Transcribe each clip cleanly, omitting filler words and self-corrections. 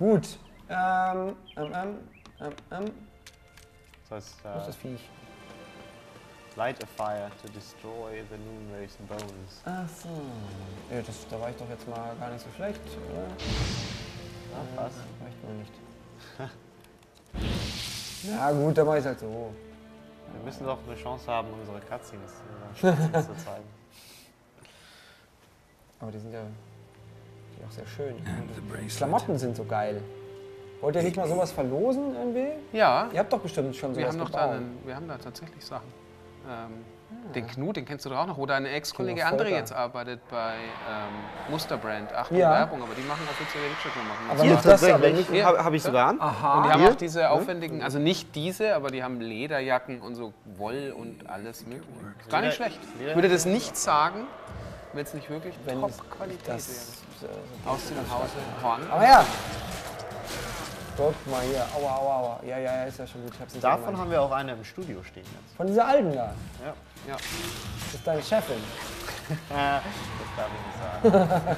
Gut. Das heißt, Wo ist das Viech? light a fire to destroy the Moonrace bones. Ach so. Ja, da war ich doch jetzt mal gar nicht so schlecht, oder? Ach, was? Reicht wohl nicht. Na gut, dann mach ich's halt so. Wir müssen doch eine Chance haben, unsere Cutscenes zu zeigen. Aber die sind ja auch sehr schön. Die Klamotten sind so geil. Wollt ihr nicht mal sowas verlosen irgendwie? Ja. Ihr habt doch bestimmt schon sowas gebaut. Wir haben da tatsächlich Sachen. Den Knut, den kennst du doch auch noch, wo deine Ex-Kollege Knut André Volker. jetzt arbeitet bei Musterbrand. Achtung, Ja. Werbung, aber die machen offizielle Witcher-Klamotten. Aber Hier macht das aber tatsächlich, nicht- habe ich sogar an. Aha. Und die haben Hier? auch diese aufwendigen, also nicht diese, aber die haben Lederjacken und so Woll und alles mögliche. Gar nicht schlecht. Ich würde das nicht sagen, wenn es nicht wirklich Top-Qualität wäre. Aus dem Hause Horn. Aber ja! Guck mal hier. Aua, aua, aua. Ja, ist ja schon gut. Ich hab's nicht Davon gemeint. haben wir auch eine im Studio stehen jetzt. Von dieser alten da. Ja. Ja. Das ist deine Chefin. Das darf ich nicht sagen.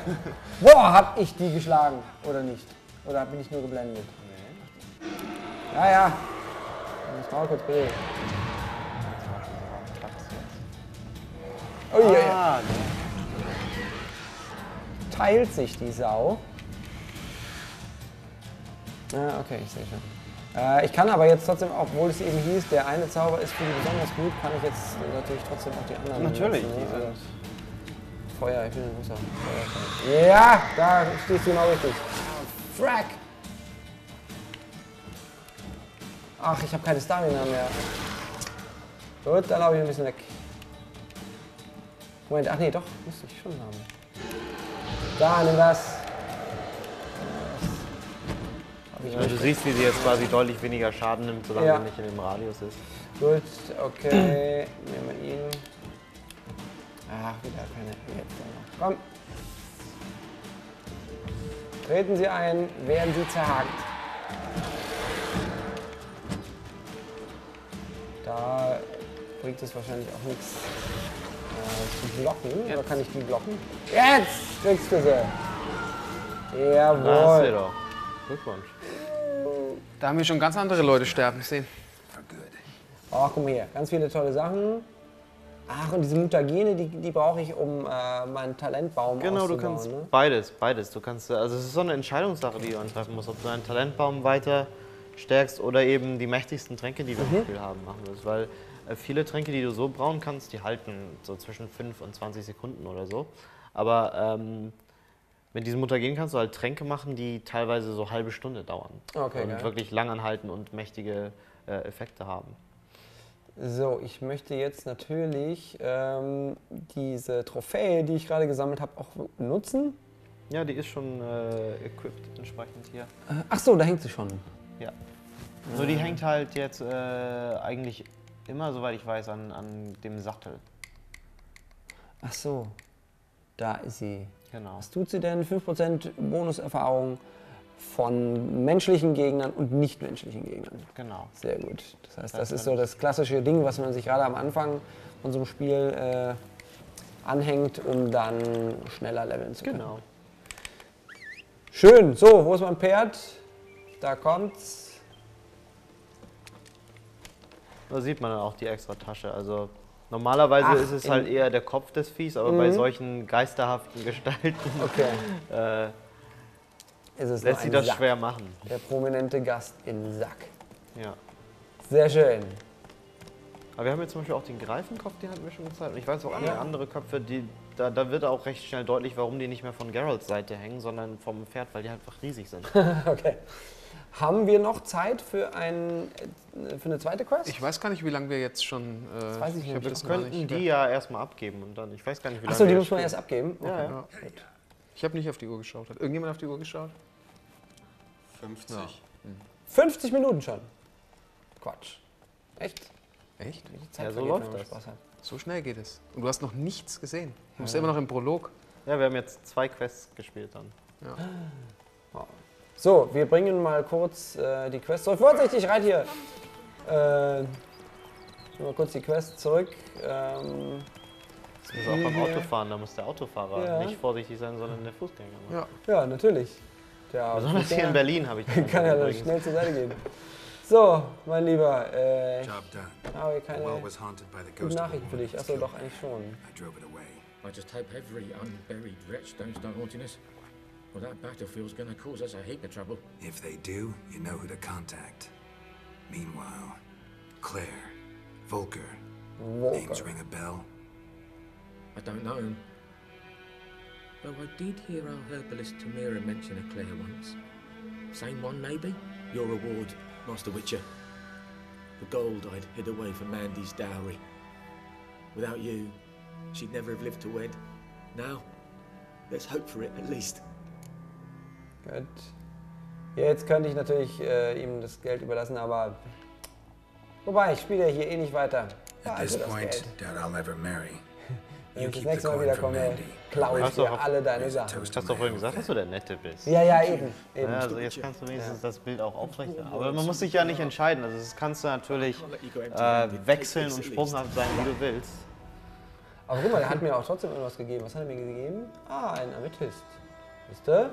Boah, hab ich die geschlagen. Oder nicht? Oder bin ich nur geblendet? Nee. Ja. Ich muss mal kurz bilden. Oh je. Ah, Teilt sich die Sau. Ja, okay, ich sehe schon. Ich kann aber jetzt trotzdem, obwohl es eben hieß, der eine Zauber ist für die besonders gut, kann ich jetzt natürlich trotzdem auch die anderen Natürlich, nutzen, die ne? sind- Also, Feuer, ich bin ein großer Feuerfan. Ja, da stehst du genau richtig. Frack! Ach, ich habe keine Stamina mehr. Gut, dann laufe ich ein bisschen weg. Moment, ach nee, doch, müsste ich schon haben. Da, nimm das. ja, du siehst, wie sie jetzt quasi deutlich weniger Schaden nimmt, solange Ja. sie nicht in dem Radius ist. Gut, okay, nehmen wir ihn. Ach, wieder keine. Jetzt noch. Komm. Treten Sie ein, werden Sie zerhackt. Da bringt es wahrscheinlich auch nichts zu blocken. Oder kann ich die blocken? Jetzt kriegst du sie. Da hast du Jawohl. doch. Glückwunsch. Da haben wir schon ganz andere Leute sterben sehen. Oh, guck mal hier, ganz viele tolle Sachen. Ach, und diese Mutagene, die brauche ich, um meinen Talentbaum Genau, du auszubauen, kannst ne? beides. Du kannst, also es ist so eine Entscheidungssache, die du antreffen musst, ob du deinen Talentbaum weiter stärkst oder eben die mächtigsten Tränke, die du im Spiel haben, machen willst. Weil viele Tränke, die du so brauen kannst, die halten so zwischen 5 und 20 Sekunden oder so. Aber mit diesem Mutagen kannst du halt Tränke machen, die teilweise so halbe Stunde dauern. Okay, und geil. wirklich lang anhalten und mächtige Effekte haben. So, ich möchte jetzt natürlich diese Trophäe, die ich gerade gesammelt habe, auch nutzen. Ja, die ist schon equipped entsprechend hier. Ach so, da hängt sie schon. Ja. Nur die hängt halt jetzt eigentlich immer, soweit ich weiß, an dem Sattel. Ach so, da ist sie. Genau. Was tut sie denn? 5% Bonuserfahrung von menschlichen Gegnern und nichtmenschlichen Gegnern. Genau. Sehr gut. Das heißt, das ist so das klassische Ding, was man sich gerade am Anfang von so einem Spiel anhängt, um dann schneller leveln zu können. Genau. Schön. So, wo ist mein Pferd? Da kommt's. Da sieht man dann auch die extra Tasche. Also normalerweise Ach, ist es halt eher der Kopf des Viehs, aber bei solchen geisterhaften Gestalten Okay. Ist es lässt nur sich ein das Sack. schwer machen. Der prominente Gast in Sack. Ja. Sehr schön. Aber wir haben jetzt zum Beispiel auch den Greifenkopf, den hatten wir schon gezeigt. Und ich weiß auch andere Köpfe, da wird auch recht schnell deutlich, warum die nicht mehr von Geralts Seite hängen, sondern vom Pferd, weil die einfach riesig sind. Okay. Haben wir noch Zeit für eine zweite Quest? Ich weiß gar nicht, wie lange wir jetzt schon. Das weiß ich hab nicht. das Wir gar könnten nicht. die ja erstmal abgeben und dann, ich weiß gar nicht, wie lange Achso, die wir muss man spielen. erst abgeben? Okay. Ja, ja. Ja. Ich habe nicht auf die Uhr geschaut. Hat irgendjemand auf die Uhr geschaut? 50. 50 Minuten schon. Quatsch. Echt? Echt? Die Zeit Ja, so vergeht, läuft wenn man das. Spaß hat. So schnell geht es. Und du hast noch nichts gesehen. Du bist immer noch im Prolog. Ja, wir haben jetzt 2 Quests gespielt dann. So, wir bringen mal kurz die Quest zurück. Vorsichtig, reit hier! Mal kurz die Quest zurück. Das ist auch beim Hier. Autofahren, da muss der Autofahrer Ja. nicht vorsichtig sein, sondern der Fußgänger. Ja. Ja, natürlich. Ja, Besonders hier in Berlin habe ich das kann ja übrigens. schnell zur Seite gehen. So, mein Lieber, Job done. habe The well keine was haunted by the guten ghost of a Nachrichten für woman dich. that's Achso, killed doch, me. eigentlich schon. I drove it away. I just hope every unburied wretch don't start haunting us. Well, that battlefield's gonna cause us a heap of trouble. If they do, you know who to contact. Meanwhile, Claire, Volker, names Walker. ring a bell? I don't know him. Though I did hear our herbalist Tamira mention a Claire once. Same one, maybe? Your reward, Master Witcher. The gold I'd hid away from Mandy's dowry. Without you, she'd never have lived to wed. Now, let's hope for it at least. Gut. Jetzt könnte ich natürlich ihm das Geld überlassen, aber... Wobei, ich spiele ja hier eh nicht weiter. At Also this das point, Geld. doubt I'll ever marry. Wenn You ich das keep the nächste Mal coin wieder from komme, Mandy. klaue ich Hast du dir auch- alle deine Raise a Sachen. toast Du hast to doch my vorhin gesagt, outfit. dass du der Nette bist. Ja, eben. Ja, also jetzt kannst du wenigstens das Bild auch aufrechnen. Aber man muss sich ja nicht entscheiden. Also das kannst du natürlich wechseln und sprunghaft sein, wie du willst. Aber guck mal, der hat mir auch trotzdem irgendwas gegeben. Was hat er mir gegeben? Ah, ein Amethyst. Wisst ihr?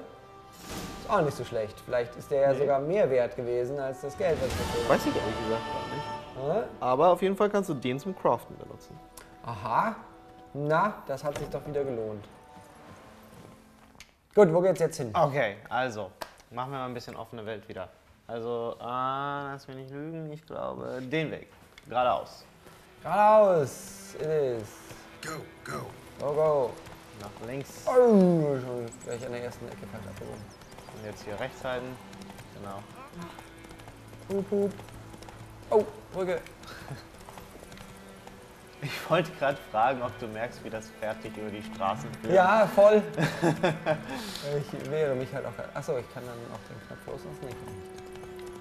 Ist auch nicht so schlecht. Vielleicht ist der ja sogar mehr wert gewesen als das Geld, was ich dafür Weiß ich ehrlich gesagt gar nicht. habe. Aber auf jeden Fall kannst du den zum Craften benutzen. Aha. Na, das hat sich doch wieder gelohnt. Gut, wo geht's jetzt hin? Okay, also machen wir mal ein bisschen offene Welt wieder. Also, lass mich nicht lügen, ich glaube, den Weg. Geradeaus. Geradeaus. It is. Go, go. Go, go. Nach links. Oh, schon gleich an der ersten Ecke falsch abgewogen. Und jetzt hier rechts halten. Genau. Hup, hup. Oh, Brücke. Ich wollte gerade fragen, ob du merkst, wie das Pferd dich über die Straßen führt. Ja, voll. Ich wehre mich halt auch. Achso, ich kann dann auch den Knopf loslassen. Nee, kann ich nicht.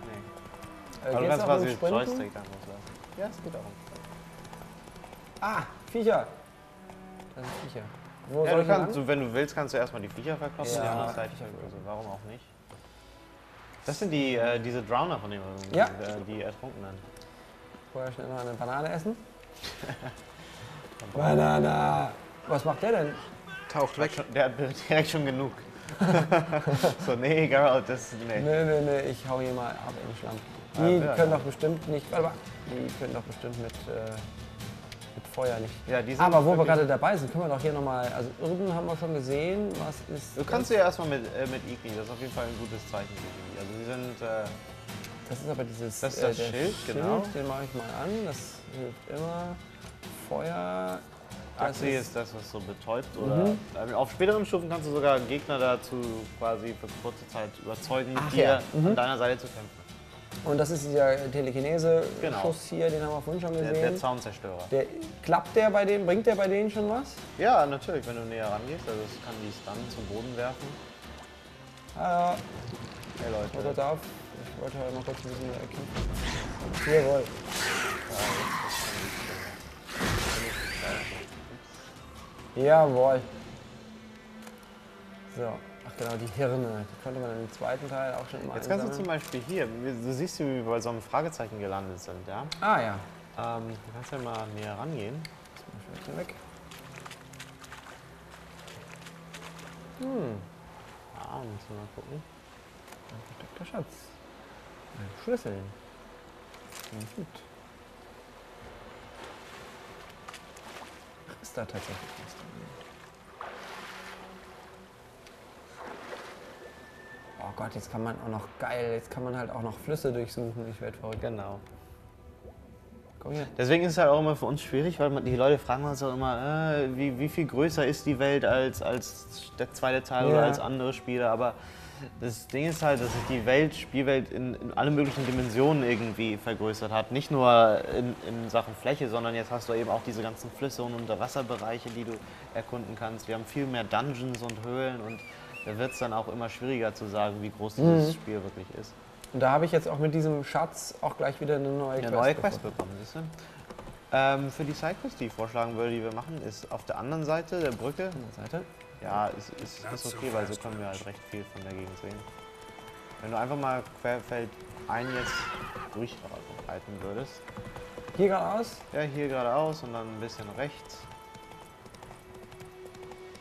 Nee. Aber du Geht's kannst auch quasi mit den Sprinten? Joystick dann loslassen. Ja, es geht auch. Ah, Viecher. Das sind Viecher. Wo Ja, soll du ich denn kannst, lang? wenn du willst, kannst du erstmal die Viecher verkloppen. Ja, auf der anderen Seite. Viecher gut. Also warum auch nicht? Das sind die, diese Drowner, von denen wir Ja. die Ertrunkenen. Vorher schnell noch eine Banane essen. Banana. Was macht der denn? Taucht weg. Der hat direkt schon genug. So, nee, Geralt, das, nee. Nee, ich hau hier mal ab in den Schlamm. Die ja, können ja. doch bestimmt nicht, warte mal, die können doch bestimmt mit Feuer nicht. Ja, die sind Aber wo wir wirklich- gerade dabei sind, können wir doch hier nochmal, also Irden haben wir schon gesehen, was ist Du kannst ja erstmal mit Igni, das ist auf jeden Fall ein gutes Zeichen für die. Also die sind, das ist aber dieses, Das ist das der Schild, genau. Den mache ich mal an, das hilft immer. Feuer, das Axi ist das, was so betäubt. Oder auf späteren Stufen kannst du sogar Gegner dazu quasi für kurze Zeit überzeugen, mit Ach dir ja, an deiner Seite zu kämpfen. und das ist dieser Telekinese-Schuss Genau. hier, den haben wir vorhin schon Der gesehen. Zaunzerstörer. Klappt der bei denen, bringt der bei denen schon was? Ja, natürlich, wenn du näher rangehst. Also es kann die Stun zum Boden werfen. Ah, Hey mal Leute. kurz auf. Ich wollte halt mal kurz ein bisschen kämpfen. Jawohl. Jawohl. So, ach genau, die Hirne. Die konnte man im zweiten Teil auch schon mal Jetzt kannst du zum einsammeln. Beispiel hier, du siehst, wie wir bei so einem Fragezeichen gelandet sind, ja? Ah ja. Du kannst ja mal näher rangehen. Das mal weg. Ja, müssen wir mal gucken. Versteckter Schatz. Schlüsseln. Gut. Ach, ist da tatsächlich was drin? Oh Gott, jetzt kann man auch noch, geil, jetzt kann man halt auch noch Flüsse durchsuchen. Ich werde verrückt. Genau. Komm hier. Deswegen ist es halt auch immer für uns schwierig, weil die Leute fragen uns auch immer, wie viel größer ist die Welt als der zweite Teil Ja. oder als andere Spiele. Aber das Ding ist halt, dass sich die Spielwelt in alle möglichen Dimensionen irgendwie vergrößert hat. Nicht nur in Sachen Fläche, sondern jetzt hast du eben auch diese ganzen Flüsse und Unterwasserbereiche, die du erkunden kannst. Wir haben viel mehr Dungeons und Höhlen und da wird es dann auch immer schwieriger zu sagen, wie groß dieses Spiel wirklich ist. Und da habe ich jetzt auch mit diesem Schatz auch gleich wieder eine neue Eine neue Quest bekommen, siehst du? Für die Sidequest, die ich vorschlagen würde, die wir machen, ist auf der anderen Seite der Brücke. An der Seite. Ja, ist okay, weil so können wir halt recht viel von der Gegend sehen. Wenn du einfach mal querfeld ein jetzt durchreiten würdest. Hier geradeaus. Ja, hier geradeaus und dann ein bisschen rechts.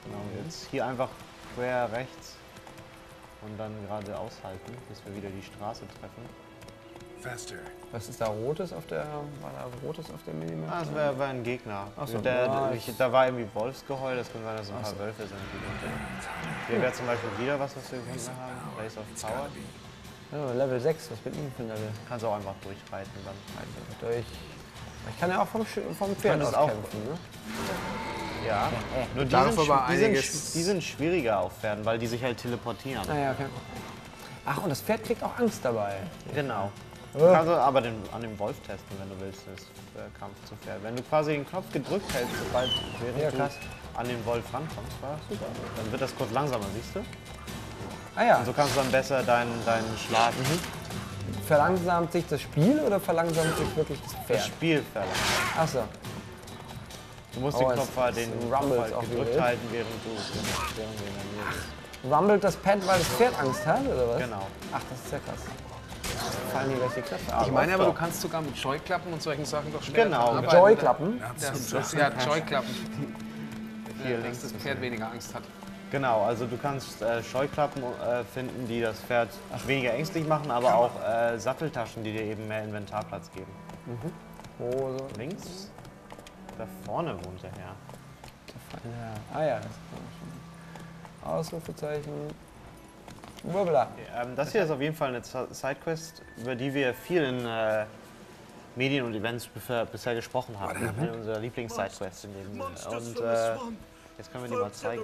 Genau, jetzt hier einfach quer rechts. Und dann gerade aushalten, bis wir wieder die Straße treffen. Faster. Was ist da Rotes auf der... War da Rotes auf der Minimap? Ah, das war ein Gegner. Ach so, Da war irgendwie Wolfsgeheul, das kann sein, dass ein paar Wölfe sind. Hier wäre zum Beispiel wieder was wir gefunden haben. Place of Power. Ja, Level 6, was bin ich für ein Level? Kannst auch einfach durchreiten dann. Durch... Ich kann ja auch vom Pferd aus auch kämpfen, ne? Ja, nur die sind schwieriger auf Pferden, weil die sich halt teleportieren. Naja, okay. Ach, und das Pferd kriegt auch Angst dabei. Genau. Du kannst aber an dem Wolf testen, wenn du willst, das Kampf zu Pferd. Wenn du quasi den Knopf gedrückt hältst, sobald während du an den Wolf rankommst, war super. Dann wird das kurz langsamer, siehst du? Ah ja. Und so kannst du dann besser deinen Schlag. Verlangsamt sich das Spiel oder verlangsamt sich wirklich das Pferd? Das Spiel verlangsamt. Ach so. Du musst den Knopf halt auch gedrückt halten, während du in der Nähe bist. Rumbelt das Pad, weil das Pferd Angst hat, oder was? Genau. Ach, das ist ja krass. Fallen hier gleich die Knöpfe ab. Ich meine aber, du kannst sogar mit Scheuklappen und solchen Sachen doch schwer Genau. arbeiten. Joyklappen? Ja, Joyklappen. Hier Dass links. das Pferd weniger Angst hat. Genau, also du kannst Scheuklappen finden, die das Pferd weniger ängstlich machen, aber auch Satteltaschen, die dir eben mehr Inventarplatz geben. Wo so? Links? Da vorne wohnt der Herr. Ah ja, das ist schon. Ausrufezeichen. Wubbla. Das hier ist auf jeden Fall eine Sidequest, über die wir viel in Medien und Events bisher gesprochen haben. Eine unserer Lieblings-Sidequests in dem Sinne. Und jetzt können wir die mal zeigen.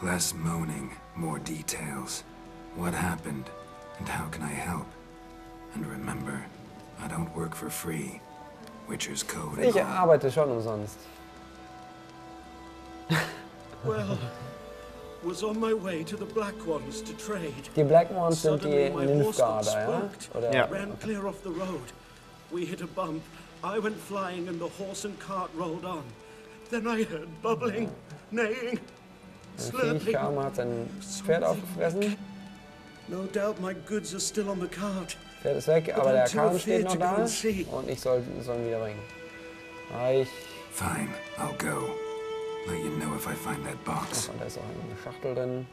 Less moaning, more details. What happened, and how can I help? And remember, I don't work for free. Witcher's code and Ich all. arbeite schon umsonst. Well, was on my way to the Black Ones to trade. Die Black Ones sind die Suddenly my horse got Nilfgaarder, ja? spooked. Oder? Ja. Ran clear off the road. We hit a bump. I went flying and the horse and cart rolled on. Then I heard bubbling, neighing, Ein Viech kam, hat sein Pferd aufgefressen. No doubt my goods are still on the cart. Pferd ist weg, aber der Kahn steht noch da. Und ich soll ihn wieder bringen. Ich... Fine, I'll go. Let you know if I find that box. Und da ist auch eine Schachtel drin.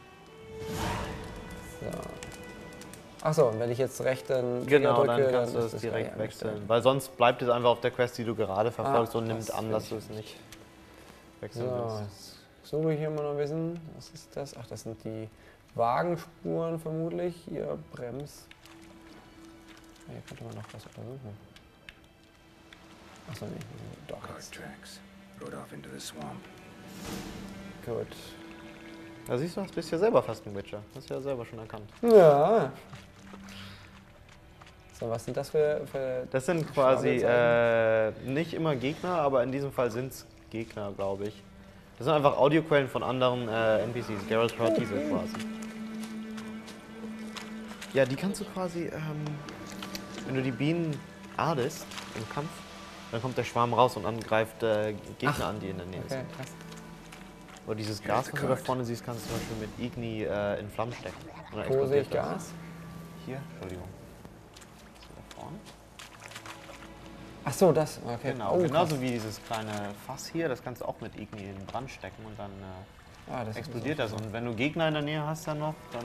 So. Achso, wenn ich jetzt rechten Trigger Genau, drücke, dann kannst du ist es das direkt gleich wechseln. Weil sonst bleibt es einfach auf der Quest, die du gerade verfolgst und nimmt das an, dass du es nicht wechseln So, willst. jetzt suche ich hier mal noch ein bisschen. Was ist das? Ach, das sind die Wagenspuren vermutlich. Hier, Brems. Hier könnte man noch was untersuchen. Achso, nee, doch. Cart tracks. Rode off into the swamp. Gut. Da siehst du, bist ja selber fast ein Witcher. Hast du ja selber schon erkannt. Ja. So, was sind das für Das sind quasi nicht immer Gegner, aber in diesem Fall sind es Gegner, glaube ich. Das sind einfach Audioquellen von anderen NPCs. Geralt hört diese quasi. Ja, die kannst du quasi, wenn du die Bienen adest im Kampf, dann kommt der Schwarm raus und angreift Gegner an, die in der Nähe sind. krass. Oder dieses Gas, was du da vorne siehst, kannst du zum Beispiel mit Igni in Flammen stecken. Und dann Wo sehe explodiert ich das. Gas? Hier, Entschuldigung. So, da vorne. Ach so, das. Okay. Genau, Oh, genauso wie dieses kleine Fass hier, das kannst du auch mit Igni in den Brand stecken und dann das explodiert das. Und wenn du Gegner in der Nähe hast dann noch, dann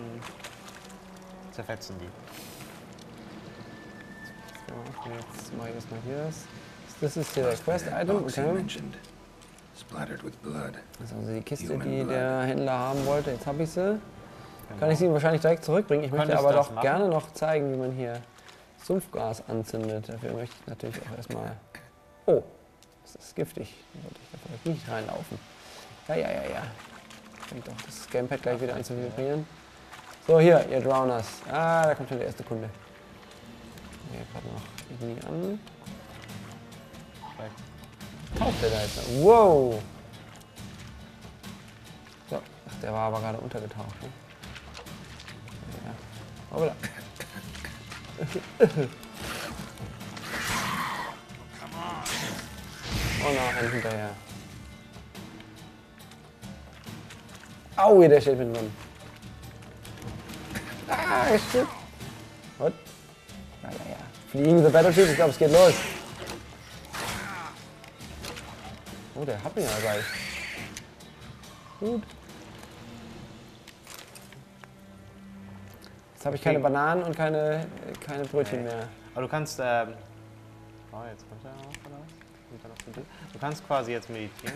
zerfetzen die. So, jetzt mache ich das mal hier. Das ist hier das Quest-Item. Box you Okay. mentioned. Splattered with blood. Das ist also die Kiste, Human die blood. der Händler haben wollte. Jetzt habe ich sie. Kann ich sie wahrscheinlich direkt zurückbringen. Ich möchte Könntest aber das doch machen. gerne noch zeigen, wie man hier Sumpfgas anzündet. Dafür möchte ich natürlich auch erstmal... Oh, das ist giftig. Da sollte ich da vielleicht nicht reinlaufen. Ja. Fängt auch das Gamepad gleich wieder an zu vibrieren. So, hier, ihr Drowners. Ah, da kommt schon der erste Kunde. Hier gerade noch irgendwie an. Taucht der da jetzt? Wow! So, ach, der war aber gerade untergetaucht. Ne? Ja. Hoppla. Oh nein, hinterher. Aui, der steht mit drin. Ah, shit. What? Ja. Fliegen the Battlefield, ich glaube, es geht los. Oh, der hat mich ja gleich. Gut. Jetzt habe ich keine Bananen und keine Brötchen mehr. Aber du kannst, jetzt kommt er noch, oder was? Du kannst quasi jetzt meditieren.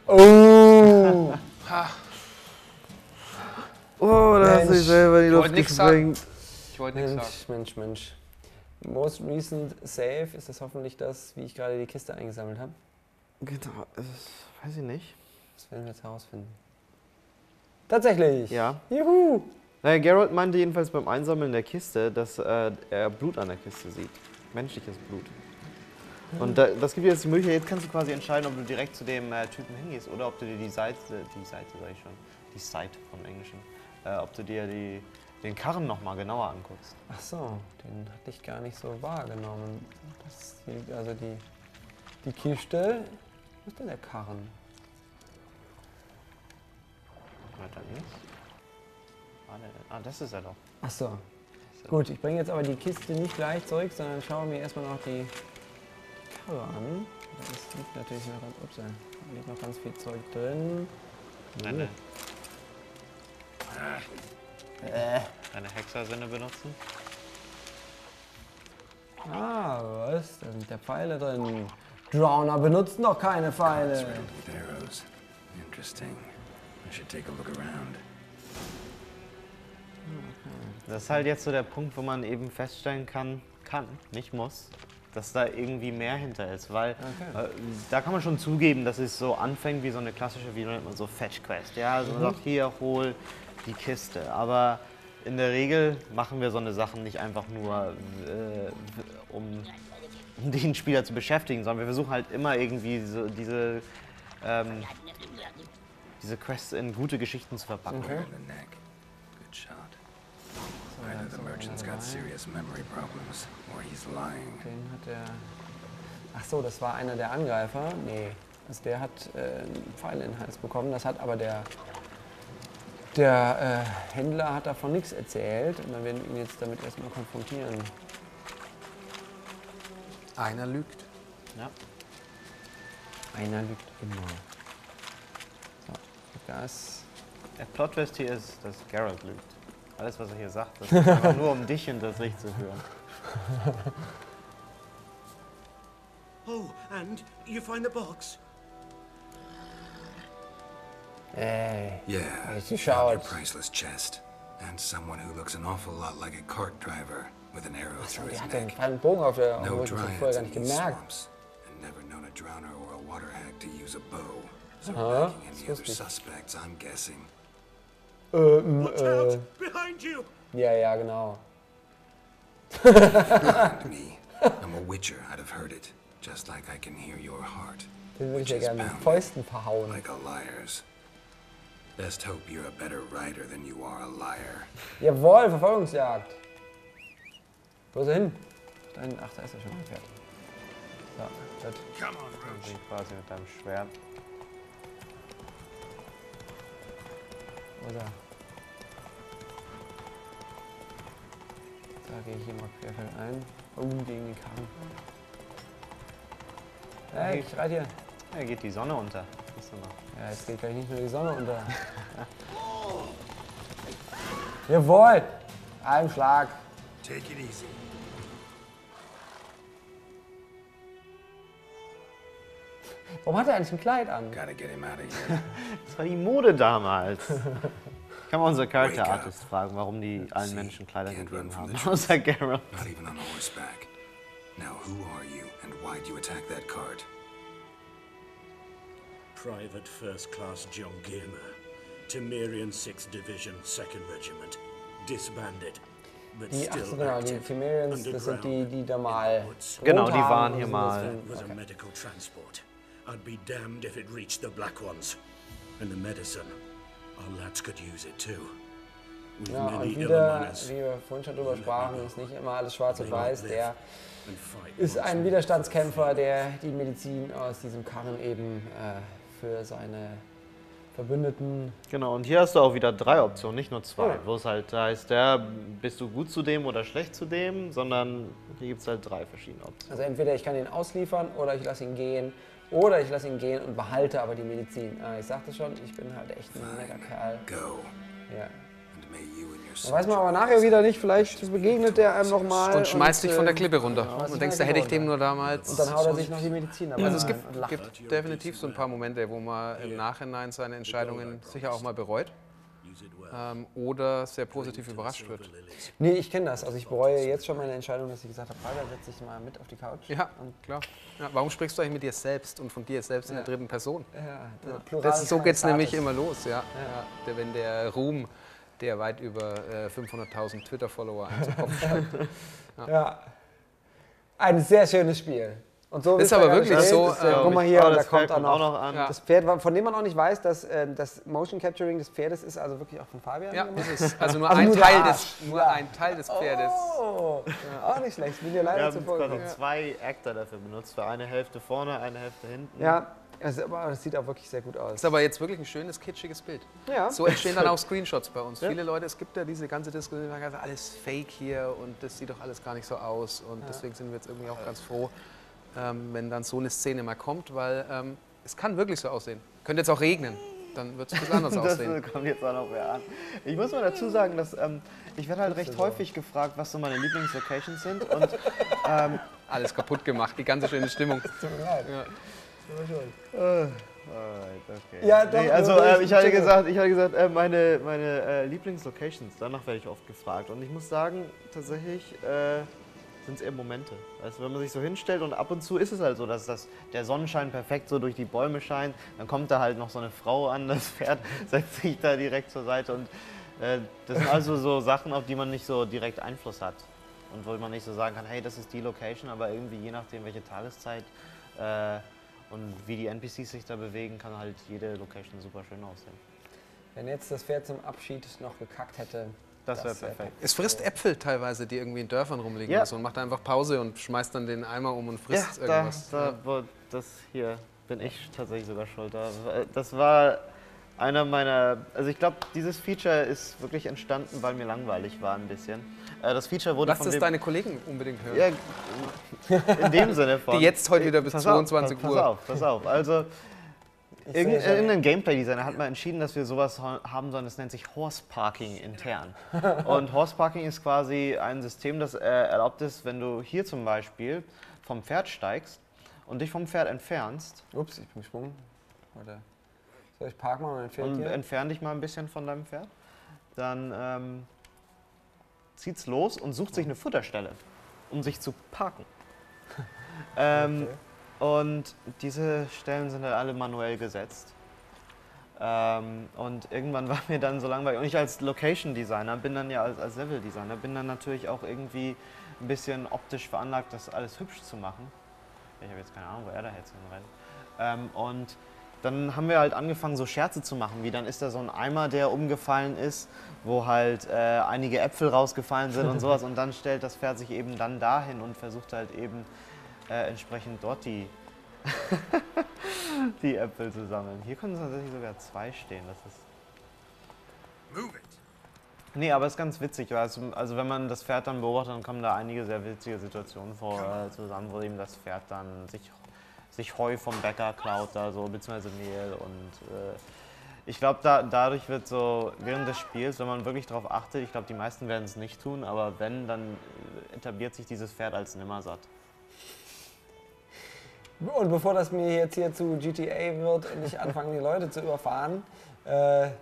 Oh! Oh, da hast du dich selber in die Luft gesprengt. Ich wollte nichts sagen. Mensch. Most recent save, ist das hoffentlich das, wie ich gerade die Kiste eingesammelt habe? Genau, das weiß ich nicht. Das werden wir jetzt herausfinden. Tatsächlich! Ja. Juhu! Naja, Geralt meinte jedenfalls beim Einsammeln der Kiste, dass er Blut an der Kiste sieht. Menschliches Blut. Und das gibt dir jetzt die Möglichkeit, jetzt kannst du quasi entscheiden, ob du direkt zu dem Typen hingehst oder ob du dir die Seite vom Englischen, ob du dir den Karren nochmal genauer anguckst. Ach so, den hatte ich gar nicht so wahrgenommen. Also die Kiste, wo ist denn der Karren? Weiter links. Das ist er doch. Ach so. Gut, ich bringe jetzt aber die Kiste nicht gleich zurück, sondern schaue mir erstmal noch die Karre an. Da liegt natürlich noch ganz viel Zeug drin. Deine Hexersinne benutzen. Was? Da sind ja Pfeile drin. Drowner benutzen doch keine Pfeile. With arrows. Interesting. I should take a look around. Das ist halt jetzt so der Punkt, wo man eben feststellen kann, nicht muss, dass da irgendwie mehr hinter ist, weil da kann man schon zugeben, dass es so anfängt wie so eine klassische, wie nennt man so Fetch-Quest. Ja, also man sagt, hier, hol die Kiste. Aber in der Regel machen wir so eine Sachen nicht einfach nur, um den Spieler zu beschäftigen, sondern wir versuchen halt immer irgendwie so diese Quests in gute Geschichten zu verpacken. Okay. Good shot. Either the merchant's got serious memory problems, or he's lying. Den hat der... Ach so, das war einer der Angreifer? Nee, also der hat einen Pfeil in den Hals bekommen. Das hat aber der Händler hat davon nichts erzählt. Und dann werden wir ihn jetzt damit erstmal konfrontieren. Einer lügt. Ja. Einer lügt immer. So, das... Der Plot-Twist hier ist, dass Geralt lügt. Alles, was er hier sagt, das ist einfach nur, um dich hinters Licht zu führen. Oh, and you find the box? Ey, Yeah, it's a found shower. your priceless chest. And someone who looks an awful lot like a cart driver with an arrow through his Der hat den neck. kleinen Bogen auf der No Rücken, das hab ich dryads vorher gar in nicht these gemerkt. swamps, and never known a drowner or a water hag to use a bow. So Aha, lacking das any other wusste ich. suspects, I'm guessing. Watch out! Behind you! Ja, genau. Behind me. I'm a witcher, I'd have heard it. Just like I can hear your heart. Den würde ich ja Witches gerne mit pound Fäusten verhauen. like a liar's. Best hope you're a better rider than you are a liar. Jawohl, Verfolgungsjagd. Wo ist er hin? Da hinten. Ach, da ist er schon, ein Pferd. So, gut. Come on, Und sie quasi mit deinem Schwert. Wo ist er? Da gehe ich hier mal querfeldein. Gegen den Karren. Hey, ich reite hier. Ja, geht die Sonne unter. Siehst du noch. Ja, jetzt geht gleich nicht nur die Sonne unter. Jawohl! Ein Schlag. Take it easy. Warum hat er eigentlich ein Kleid an? Gotta get him out of here. Das war die Mode damals. Kann man unser Character Wake up. Artist fragen, warum die allen See, Menschen Kleider can't gegeben run from haben. the truth. Außer Geralt. Not even on horseback. Now, who are you, and why'd you attack that cart? Private First Class John Gilmer, Temerian 6th Division, 2nd Regiment. Disbanded, but Die, ach still so, genau, die active. Temerians, das sind die da mal. Genau, gewohnt die haben waren und hier sind mal. deswegen- It was a medical transport. I'd be damned if it reached the Black Ones. And the medicine, our lads could use it too. With Ja, und many wieder, Illuminers wie wir vorhin schon drüber sprachen, ist nicht immer alles schwarz und weiß. Der and fight ist once ein more. Widerstandskämpfer, der die Medizin aus diesem Karren eben für seine Verbündeten. Genau, und hier hast du auch wieder 3 Optionen, nicht nur 2. Ja. Wo es halt heißt, bist du gut zu dem oder schlecht zu dem, sondern hier gibt es halt 3 verschiedene Optionen. Also entweder ich kann ihn ausliefern oder ich lasse ihn gehen. Oder ich lasse ihn gehen und behalte aber die Medizin. Ich sagte schon, ich bin halt echt ein netter Kerl. Go. Ja. And may you and your Da weiß man aber nachher wieder nicht, vielleicht begegnet der einem nochmal. Und schmeißt dich von der Klippe runter. schmeißt Und dich denkst, von da der hätte ich Klippe dem nur damals. Und dann haut er sich noch die Medizin dabei Also es rein und lacht. gibt definitiv so ein paar Momente, wo man im Nachhinein seine Entscheidungen sicher auch mal bereut. Oder sehr positiv überrascht wird. Nee, ich kenne das. Also ich bereue jetzt schon meine Entscheidung, dass ich gesagt habe, Alter, setz dich mal mit auf die Couch. Ja, klar. Ja, warum sprichst du eigentlich mit dir selbst und von dir selbst in der dritten Person? Ja, So geht es nämlich immer los. Ja. Ja. Wenn der Ruhm, der weit über 500.000 Twitter-Follower einem zu Kopf steigt. Ja. Ein sehr schönes Spiel. Und so Ist wie es aber da wirklich steht, so, ist, guck mal hier, aber und da das Pferd kommt auch noch an. Ja. das Pferd, von dem man auch nicht weiß, dass das Motion Capturing des Pferdes ist also wirklich auch von Fabian Ja, gemacht. ist es. Also nur, Also ein, nur der Teil Arsch. ein Teil des Pferdes. Oh, auch nicht schlecht. Bin dir Wir leider haben zuvor quasi gekommen. 2 Actor dafür benutzt, für eine Hälfte vorne, eine Hälfte hinten. Ja, aber das sieht auch wirklich sehr gut aus. Ist aber jetzt wirklich ein schönes, kitschiges Bild. Ja. So entstehen dann auch Screenshots bei uns. Viele Leute, es gibt ja diese ganze Diskussion, die sagen, alles fake hier und das sieht doch alles gar nicht so aus. Und deswegen sind wir jetzt irgendwie auch ganz froh, wenn dann so eine Szene mal kommt, weil es kann wirklich so aussehen. Könnte jetzt auch regnen, dann wird es ein bisschen anders aussehen. Das kommt jetzt auch noch mehr an. Ich muss mal dazu sagen, dass ich werde halt recht häufig gefragt, was so meine Lieblingslocations sind. Und Alles kaputt gemacht, die ganze schöne Stimmung. Tut mir leid. Ja. okay. Ja, doch, Nee, also nur ich hatte gesagt, meine Lieblingslocations, danach werde ich oft gefragt. Und ich muss sagen, tatsächlich sind es eher Momente. Also wenn man sich so hinstellt und ab und zu ist es halt so, dass der Sonnenschein perfekt so durch die Bäume scheint, dann kommt da halt noch so eine Frau an, das Pferd setzt sich da direkt zur Seite und das sind also so Sachen, auf die man nicht so direkt Einfluss hat. Und wo man nicht so sagen kann, hey, das ist die Location, aber irgendwie je nachdem, welche Tageszeit und wie die NPCs sich da bewegen, kann halt jede Location super schön aussehen. Wenn jetzt das Pferd zum Abschied noch gekackt hätte, Das wäre perfekt. Es frisst Äpfel teilweise, die irgendwie in Dörfern rumliegen Ja. oder so, und macht einfach Pause und schmeißt dann den Eimer um und frisst Ja, irgendwas. das hier bin ich tatsächlich sogar schuld. Das war einer meiner, also ich glaube, dieses Feature ist wirklich entstanden, weil mir langweilig war ein bisschen. Das Feature wurde Lass von das dem, deine Kollegen unbedingt hören. ja, in dem Sinne von. Die jetzt heute wieder bis Pass 22 auf, Uhr. Pass auf. Also sehe schon. irgendein Gameplay-Designer hat mal entschieden, dass wir sowas haben sollen, das nennt sich Horse Parking intern. Und Horse Parking ist quasi ein System, das erlaubt ist, wenn du hier zum Beispiel vom Pferd steigst und dich vom Pferd entfernst Ups, ich bin gesprungen. Warte. Soll ich parken mal mein Pferd und hier? entfern dich mal ein bisschen von deinem Pferd, dann zieht's los und sucht sich eine Futterstelle, um sich zu parken. Und diese Stellen sind halt alle manuell gesetzt. Und irgendwann war mir dann so langweilig. Und ich als Location Designer bin dann ja als Level Designer, bin dann natürlich auch irgendwie ein bisschen optisch veranlagt, das alles hübsch zu machen. Ich habe jetzt keine Ahnung, wo er da jetzt hinrennt. Und dann haben wir halt angefangen, so Scherze zu machen, wie dann ist da so ein Eimer, der umgefallen ist, wo halt einige Äpfel rausgefallen sind und sowas. Und dann stellt das Pferd sich eben dann dahin und versucht halt eben entsprechend dort die Äpfel zu sammeln. Hier können tatsächlich sogar 2 stehen. Das ist nee, aber es ist ganz witzig. Also wenn man das Pferd dann beobachtet, dann kommen da einige sehr witzige Situationen zusammen, wo eben das Pferd dann sich Heu vom Bäcker klaut, da so, beziehungsweise Mehl. Und ich glaube, dadurch wird so während des Spiels, wenn man wirklich darauf achtet, ich glaube, die meisten werden es nicht tun, aber wenn, dann etabliert sich dieses Pferd als nimmersatt. Und bevor das mir jetzt hier zu GTA wird und ich anfange, die Leute zu überfahren,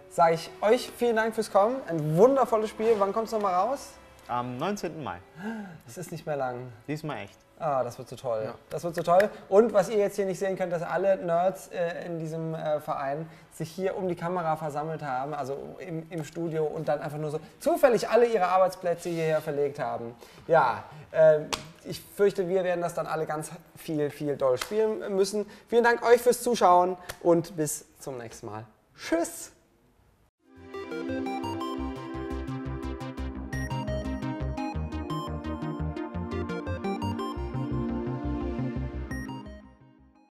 sage ich euch vielen Dank fürs Kommen. Ein wundervolles Spiel. Wann kommt es nochmal raus? Am 19. Mai. Es ist nicht mehr lang. Diesmal echt. Ah, das wird so toll. Ja. Das wird so toll. Und was ihr jetzt hier nicht sehen könnt, dass alle Nerds in diesem Verein sich hier um die Kamera versammelt haben, also im Studio, und dann einfach nur so zufällig alle ihre Arbeitsplätze hierher verlegt haben. Ja, ich fürchte, wir werden das dann alle ganz viel doll spielen müssen. Vielen Dank euch fürs Zuschauen und bis zum nächsten Mal. Tschüss!